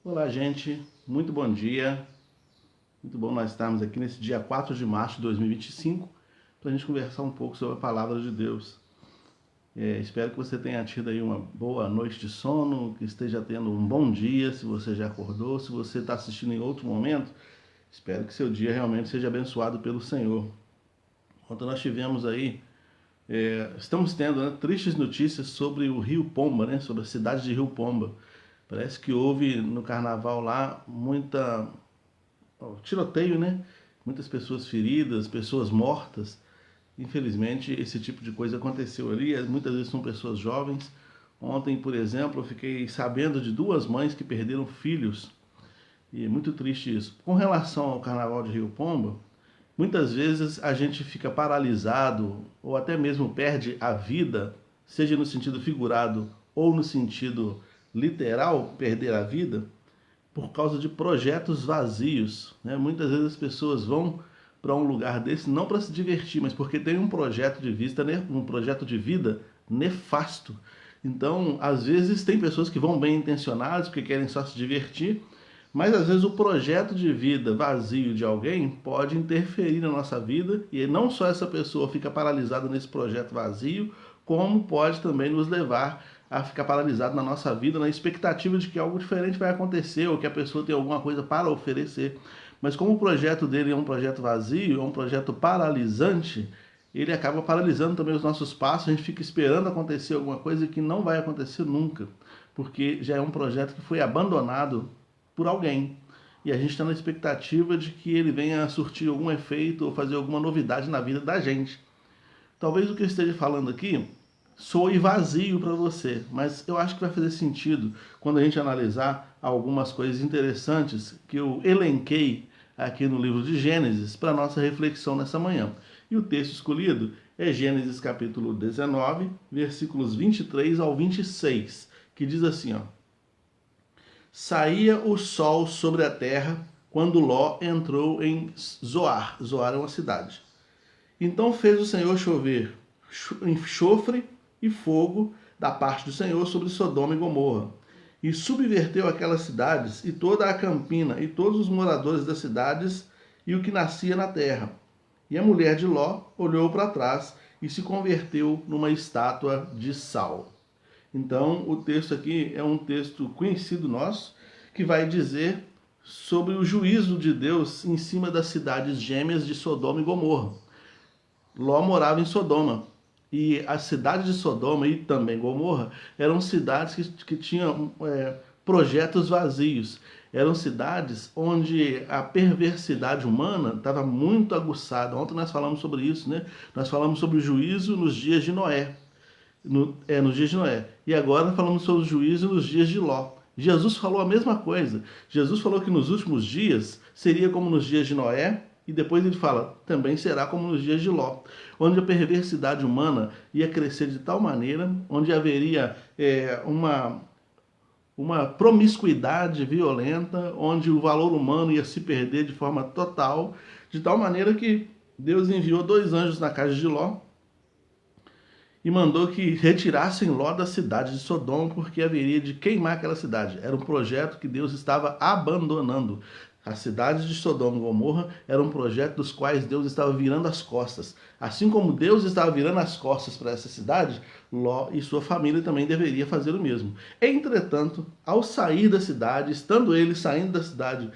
Olá, gente. Muito bom dia. Muito bom nós estarmos aqui nesse dia 4 de março de 2025 para a gente conversar um pouco sobre a palavra de Deus. Espero que você tenha tido aí uma boa noite de sono, que esteja tendo um bom dia, se você já acordou, se você está assistindo em outro momento, espero que seu dia realmente seja abençoado pelo Senhor. Ontem nós tivemos aí, estamos tendo, né, tristes notícias sobre o Rio Pomba, né, sobre a cidade de Rio Pomba. Parece que houve no carnaval lá muita tiroteio, né? Muitas pessoas feridas, pessoas mortas. Infelizmente, esse tipo de coisa aconteceu ali. Muitas vezes são pessoas jovens. Ontem, por exemplo, eu fiquei sabendo de duas mães que perderam filhos. E é muito triste isso. Com relação ao Carnaval de Rio Pomba, muitas vezes a gente fica paralisado ou até mesmo perde a vida, seja no sentido figurado ou no sentido literal, perder a vida, por causa de projetos vazios, né? Muitas vezes as pessoas vão para um lugar desse não para se divertir, mas porque tem um projeto de vista, um projeto de vida nefasto. Então, às vezes tem pessoas que vão bem intencionadas porque querem só se divertir, mas às vezes o projeto de vida vazio de alguém pode interferir na nossa vida e não só essa pessoa fica paralisada nesse projeto vazio, como pode também nos levar a ficar paralisado na nossa vida, na expectativa de que algo diferente vai acontecer ou que a pessoa tem alguma coisa para oferecer. Mas como o projeto dele é um projeto vazio, é um projeto paralisante, ele acaba paralisando também os nossos passos, a gente fica esperando acontecer alguma coisa que não vai acontecer nunca, porque já é um projeto que foi abandonado por alguém. E a gente está na expectativa de que ele venha surtir algum efeito ou fazer alguma novidade na vida da gente. Talvez o que eu esteja falando aqui soe vazio para você, mas eu acho que vai fazer sentido quando a gente analisar algumas coisas interessantes que eu elenquei aqui no livro de Gênesis para nossa reflexão nessa manhã. E o texto escolhido é Gênesis capítulo 19, versículos 23 ao 26, que diz assim, ó: Saía o sol sobre a terra quando Ló entrou em Zoar. Zoar é uma cidade. Então fez o Senhor chover enxofre e fogo da parte do Senhor sobre Sodoma e Gomorra, e subverteu aquelas cidades e toda a campina e todos os moradores das cidades e o que nascia na terra. E a mulher de Ló olhou para trás e se converteu numa estátua de sal. Então, o texto aqui é um texto conhecido nosso, que vai dizer sobre o juízo de Deus em cima das cidades gêmeas de Sodoma e Gomorra. Ló morava em Sodoma. E a cidade de Sodoma e também Gomorra eram cidades que tinham projetos vazios. Eram cidades onde a perversidade humana estava muito aguçada. Ontem nós falamos sobre isso, né? Nós falamos sobre o juízo nos dias de Noé. Nos dias de Noé. E agora falamos sobre o juízo nos dias de Ló. Jesus falou a mesma coisa. Jesus falou que nos últimos dias seria como nos dias de Noé, e depois ele fala, também será como nos dias de Ló, onde a perversidade humana ia crescer de tal maneira, onde haveria uma promiscuidade violenta, onde o valor humano ia se perder de forma total, de tal maneira que Deus enviou 2 anjos na casa de Ló, e mandou que retirassem Ló da cidade de Sodoma, porque haveria de queimar aquela cidade. Era um projeto que Deus estava abandonando. A cidade de Sodoma e Gomorra era um projeto dos quais Deus estava virando as costas. Assim como Deus estava virando as costas para essa cidade, Ló e sua família também deveria fazer o mesmo. Entretanto, ao sair da cidade, estando eles saindo da cidade,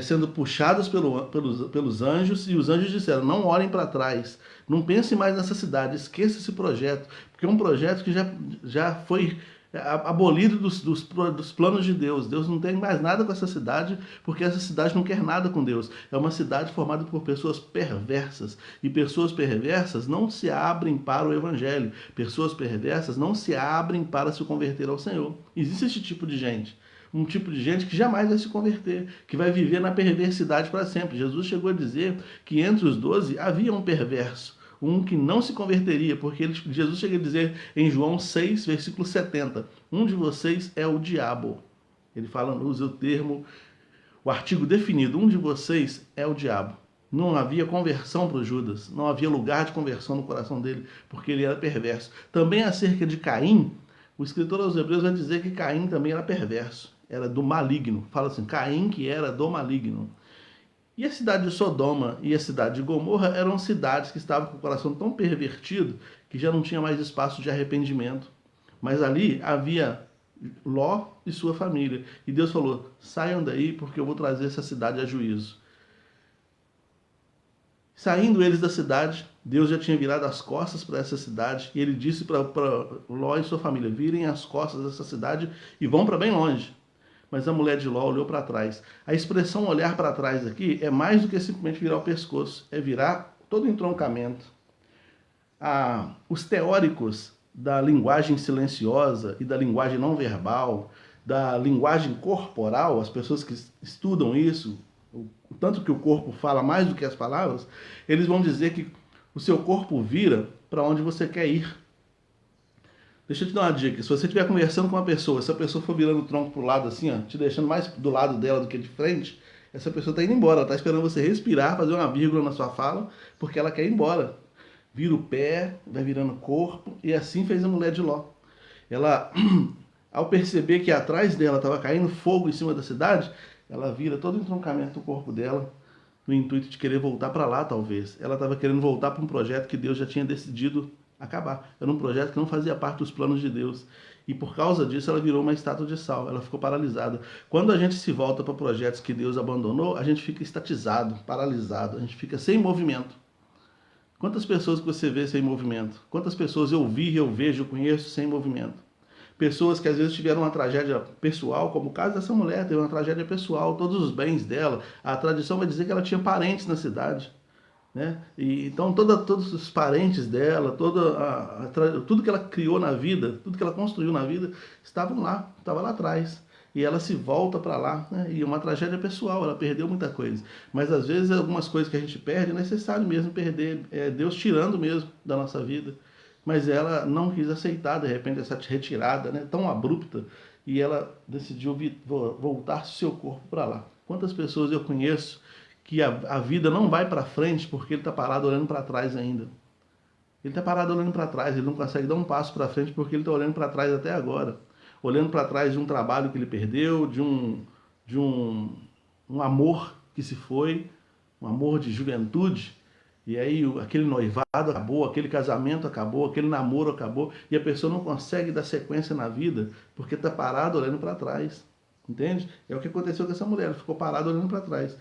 sendo puxados pelos anjos, e os anjos disseram, não olhem para trás, não pensem mais nessa cidade, esqueça esse projeto, porque é um projeto que já foi abolido dos planos de Deus. Deus não tem mais nada com essa cidade, porque essa cidade não quer nada com Deus. É uma cidade formada por pessoas perversas, e pessoas perversas não se abrem para o evangelho, pessoas perversas não se abrem para se converter ao Senhor. Existe esse tipo de gente. Um tipo de gente que jamais vai se converter, que vai viver na perversidade para sempre. Jesus chegou a dizer que entre os 12 havia um perverso, um que não se converteria, porque Jesus chega a dizer em João 6, versículo 70, um de vocês é o diabo. Ele fala, usa o termo, o artigo definido, um de vocês é o diabo. Não havia conversão para o Judas, não havia lugar de conversão no coração dele, porque ele era perverso. Também acerca de Caim, o escritor aos Hebreus vai dizer que Caim também era perverso. era do maligno. Fala assim, Caim que era do maligno. E a cidade de Sodoma e a cidade de Gomorra eram cidades que estavam com o coração tão pervertido que já não tinha mais espaço de arrependimento. Mas ali havia Ló e sua família. E Deus falou, saiam daí porque eu vou trazer essa cidade a juízo. Saindo eles da cidade, Deus já tinha virado as costas para essa cidade e ele disse para Ló e sua família, virem as costas dessa cidade e vão para bem longe. Mas a mulher de Ló olhou para trás. A expressão olhar para trás aqui é mais do que simplesmente virar o pescoço, é virar todo o entroncamento. Os teóricos da linguagem silenciosa e da linguagem não verbal, da linguagem corporal, as pessoas que estudam isso, o tanto que o corpo fala mais do que as palavras, eles vão dizer que o seu corpo vira para onde você quer ir. Deixa eu te dar uma dica, se você estiver conversando com uma pessoa, se a pessoa for virando o tronco pro lado assim, ó, te deixando mais do lado dela do que de frente, essa pessoa está indo embora, ela está esperando você respirar, fazer uma vírgula na sua fala, porque ela quer ir embora. Vira o pé, vai virando o corpo, e assim fez a mulher de Ló. Ela, ao perceber que atrás dela estava caindo fogo em cima da cidade, ela vira todo o entroncamento do corpo dela, no intuito de querer voltar para lá, talvez. Ela estava querendo voltar para um projeto que Deus já tinha decidido acabar. Era um projeto que não fazia parte dos planos de Deus. E por causa disso, ela virou uma estátua de sal. Ela ficou paralisada. Quando a gente se volta para projetos que Deus abandonou, a gente fica estatizado, paralisado. A gente fica sem movimento. Quantas pessoas que você vê sem movimento? Quantas pessoas eu vi, eu vejo, eu conheço sem movimento? Pessoas que às vezes tiveram uma tragédia pessoal, como o caso dessa mulher, teve uma tragédia pessoal, todos os bens dela, a tradição vai dizer que ela tinha parentes na cidade. Né? E, então todos os parentes dela, tudo que ela criou na vida, tudo que ela construiu na vida, estava lá atrás. E ela se volta para lá, né? E é uma tragédia pessoal, ela perdeu muita coisa. Mas às vezes algumas coisas que a gente perde é necessário mesmo perder, é Deus tirando mesmo da nossa vida. Mas ela não quis aceitar, de repente, essa retirada, né, tão abrupta, e ela decidiu voltar seu corpo para lá. Quantas pessoas eu conheço que a vida não vai para frente porque ele está parado olhando para trás ainda. Ele está parado olhando para trás, ele não consegue dar um passo para frente porque ele está olhando para trás até agora. Olhando para trás de um trabalho que ele perdeu, de um amor que se foi, um amor de juventude. E aí aquele noivado acabou, aquele casamento acabou, aquele namoro acabou, e a pessoa não consegue dar sequência na vida porque está parado olhando para trás. Entende? É o que aconteceu com essa mulher, ela ficou parada olhando para trás.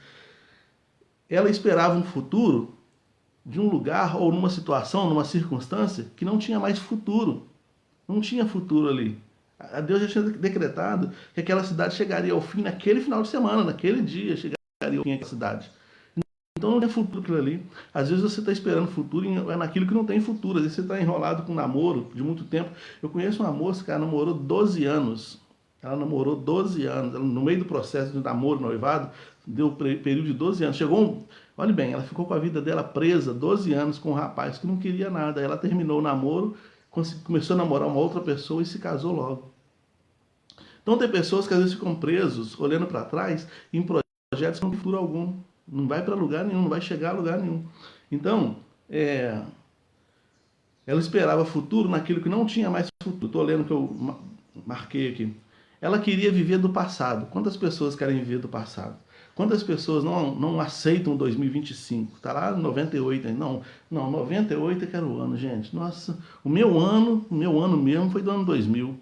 Ela esperava um futuro de um lugar ou numa situação, numa circunstância que não tinha mais futuro. Não tinha futuro ali. A Deus já tinha decretado que aquela cidade chegaria ao fim naquele final de semana, naquele dia, chegaria ao fim aquela cidade. Então não tem futuro aquilo ali. Às vezes você está esperando futuro naquilo que não tem futuro. Às vezes você está enrolado com um namoro de muito tempo. Eu conheço uma moça que ela namorou 12 anos. Ela namorou 12 anos. Ela, no meio do processo de namoro, noivado, deu período de 12 anos. Olha bem, ela ficou com a vida dela presa 12 anos com um rapaz que não queria nada. Ela terminou o namoro, começou a namorar uma outra pessoa e se casou logo. Então tem pessoas que às vezes ficam presos, olhando para trás, em projetos que não tem futuro algum. Não vai para lugar nenhum, não vai chegar a lugar nenhum. Então, ela esperava futuro naquilo que não tinha mais futuro. Estou lendo o que eu marquei aqui. Ela queria viver do passado. Quantas pessoas querem viver do passado? Quantas pessoas não aceitam 2025? Está lá 98 ainda. Não, 98 é que era o ano, gente. Nossa, o meu ano mesmo foi do ano 2000.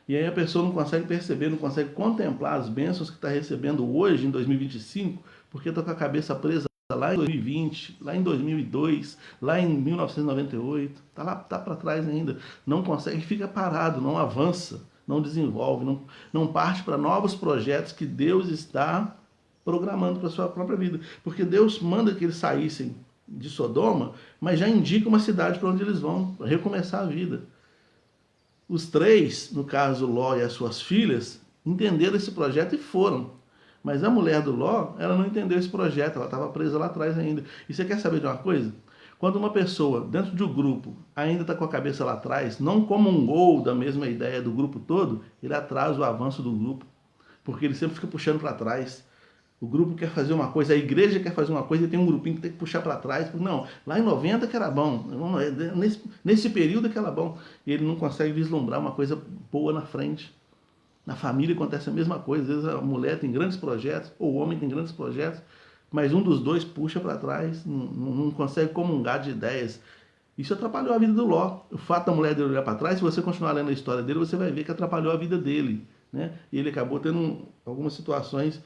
E aí a pessoa não consegue perceber, não consegue contemplar as bênçãos que está recebendo hoje, em 2025, porque está com a cabeça presa lá em 2020, lá em 2002, lá em 1998. Está lá, tá para trás ainda. Não consegue, fica parado, não avança, não desenvolve, não parte para novos projetos que Deus está programando para a sua própria vida. Porque Deus manda que eles saíssem de Sodoma, mas já indica uma cidade para onde eles vão, para recomeçar a vida. Os três, no caso Ló e as suas filhas, entenderam esse projeto e foram. Mas a mulher do Ló, ela não entendeu esse projeto, ela estava presa lá atrás ainda. E você quer saber de uma coisa? Quando uma pessoa, dentro de um grupo, ainda está com a cabeça lá atrás, não comungou da mesma ideia do grupo todo, ele atrasa o avanço do grupo. Porque ele sempre fica puxando para trás. O grupo quer fazer uma coisa, a igreja quer fazer uma coisa e tem um grupinho que tem que puxar para trás. Não, lá em 90 que era bom, nesse período que era bom. E ele não consegue vislumbrar uma coisa boa na frente. Na família acontece a mesma coisa. Às vezes a mulher tem grandes projetos, ou o homem tem grandes projetos, mas um dos dois puxa para trás, não consegue comungar de ideias. Isso atrapalhou a vida do Ló. O fato da mulher dele olhar para trás, se você continuar lendo a história dele, você vai ver que atrapalhou a vida dele, né? E ele acabou tendo algumas situações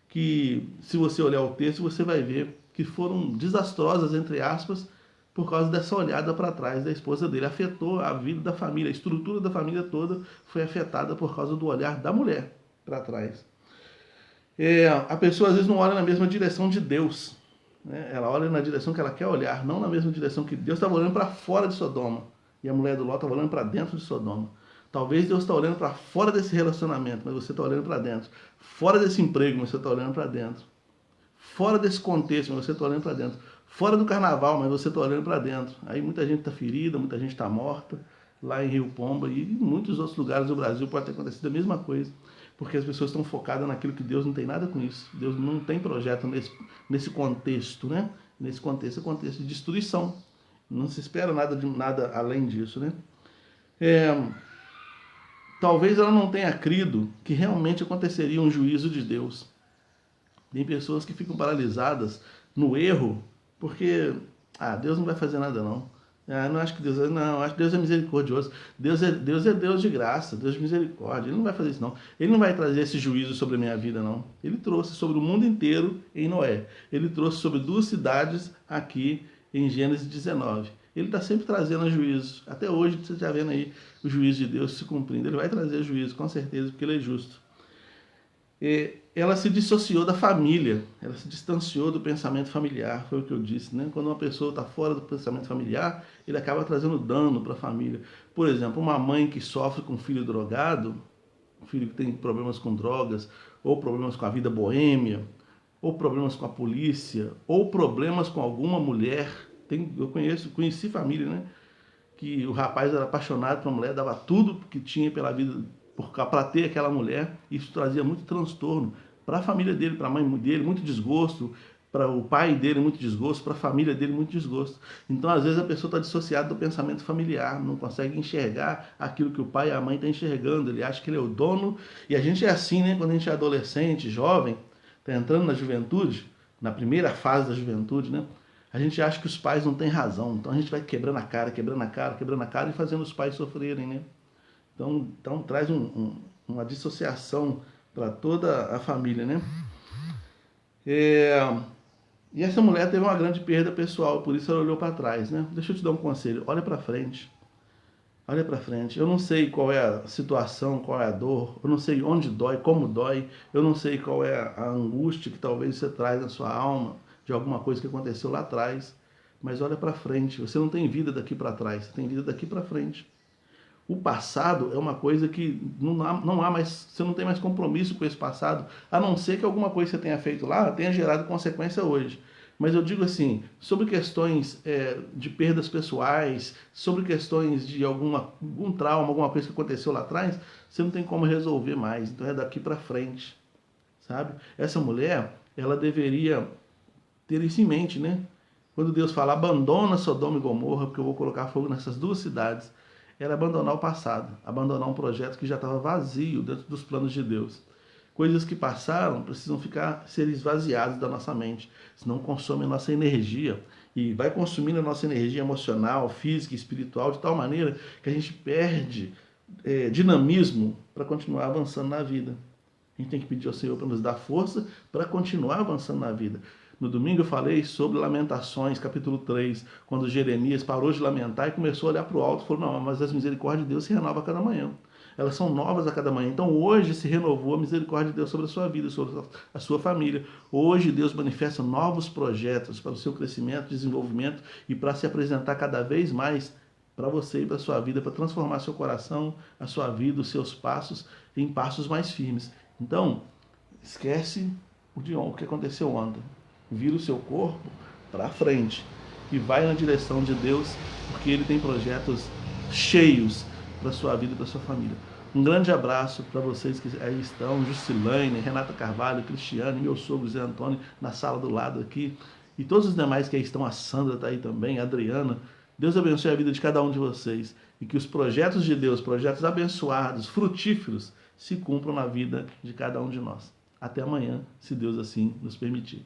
que, se você olhar o texto, você vai ver que foram desastrosas, entre aspas, por causa dessa olhada para trás da esposa dele. Afetou a vida da família, a estrutura da família toda foi afetada por causa do olhar da mulher para trás. A pessoa às vezes não olha na mesma direção de Deus, né? Ela olha na direção que ela quer olhar, não na mesma direção que Deus estava olhando para fora de Sodoma. E a mulher do Ló estava olhando para dentro de Sodoma. Talvez Deus está olhando para fora desse relacionamento, mas você está olhando para dentro. Fora desse emprego, mas você está olhando para dentro. Fora desse contexto, mas você está olhando para dentro. Fora do carnaval, mas você está olhando para dentro. Aí muita gente está ferida, muita gente está morta, lá em Rio Pomba e em muitos outros lugares do Brasil pode ter acontecido a mesma coisa, porque as pessoas estão focadas naquilo que Deus não tem nada com isso. Deus não tem projeto nesse contexto, né? Nesse contexto, é contexto de destruição. Não se espera nada além disso, né? Talvez ela não tenha crido que realmente aconteceria um juízo de Deus. Tem pessoas que ficam paralisadas no erro porque Deus não vai fazer nada não. Não acho que Deus não, acho que Deus é misericordioso. Deus é Deus de graça, Deus de misericórdia. Ele não vai fazer isso não. Ele não vai trazer esse juízo sobre a minha vida não. Ele trouxe sobre o mundo inteiro em Noé. Ele trouxe sobre 2 cidades aqui em Gênesis 19. Ele está sempre trazendo juízo. Até hoje você está vendo aí o juízo de Deus se cumprindo. Ele vai trazer juízo, com certeza, porque ele é justo. Ela se dissociou da família, ela se distanciou do pensamento familiar, foi o que eu disse, né? Quando uma pessoa está fora do pensamento familiar, ele acaba trazendo dano para a família. Por exemplo, uma mãe que sofre com um filho drogado, um filho que tem problemas com drogas, ou problemas com a vida boêmia, ou problemas com a polícia, ou problemas com alguma mulher. Eu conheci família, né? Que o rapaz era apaixonado pela mulher, dava tudo que tinha pela vida para ter aquela mulher. Isso trazia muito transtorno para a família dele, para a mãe dele, muito desgosto, para o pai dele, muito desgosto, para a família dele, muito desgosto. Então, às vezes, a pessoa está dissociada do pensamento familiar, não consegue enxergar aquilo que o pai e a mãe estão enxergando. Ele acha que ele é o dono. E a gente é assim, né? Quando a gente é adolescente, jovem, está entrando na juventude, na primeira fase da juventude, né? A gente acha que os pais não têm razão. Então, a gente vai quebrando a cara e fazendo os pais sofrerem, né? Então traz uma dissociação para toda a família, né? E essa mulher teve uma grande perda pessoal, por isso ela olhou para trás, né? Deixa eu te dar um conselho, olha para frente. Olha para frente. Eu não sei qual é a situação, qual é a dor, eu não sei onde dói, como dói, eu não sei qual é a angústia que talvez você traz na sua alma de alguma coisa que aconteceu lá atrás, mas olha para frente. Você não tem vida daqui para trás, você tem vida daqui para frente. O passado é uma coisa que não há mais, você não tem mais compromisso com esse passado, a não ser que alguma coisa que você tenha feito lá tenha gerado consequência hoje. Mas eu digo assim, sobre questões de perdas pessoais, sobre questões de algum trauma, alguma coisa que aconteceu lá atrás, você não tem como resolver mais. Então é daqui para frente, sabe? Essa mulher, ela deveria ter isso em mente, né? Quando Deus fala, abandona Sodoma e Gomorra, porque eu vou colocar fogo nessas 2 cidades, era abandonar o passado, abandonar um projeto que já estava vazio dentro dos planos de Deus. Coisas que passaram precisam ser esvaziadas da nossa mente, senão consome a nossa energia e vai consumindo a nossa energia emocional, física e espiritual de tal maneira que a gente perde dinamismo para continuar avançando na vida. A gente tem que pedir ao Senhor para nos dar força para continuar avançando na vida. No domingo eu falei sobre Lamentações, capítulo 3, quando Jeremias parou de lamentar e começou a olhar para o alto e falou, não, mas as misericórdias de Deus se renovam a cada manhã. Elas são novas a cada manhã. Então hoje se renovou a misericórdia de Deus sobre a sua vida, sobre a sua família. Hoje Deus manifesta novos projetos para o seu crescimento, desenvolvimento e para se apresentar cada vez mais para você e para a sua vida, para transformar seu coração, a sua vida, os seus passos em passos mais firmes. Então, esquece o que aconteceu ontem. Vira o seu corpo para frente e vai na direção de Deus, porque Ele tem projetos cheios para a sua vida e para a sua família. Um grande abraço para vocês que aí estão, Juscelane, Renata Carvalho, Cristiane, meu sogro Zé Antônio, na sala do lado aqui, e todos os demais que aí estão, a Sandra está aí também, a Adriana. Deus abençoe a vida de cada um de vocês e que os projetos de Deus, projetos abençoados, frutíferos, se cumpram na vida de cada um de nós. Até amanhã, se Deus assim nos permitir.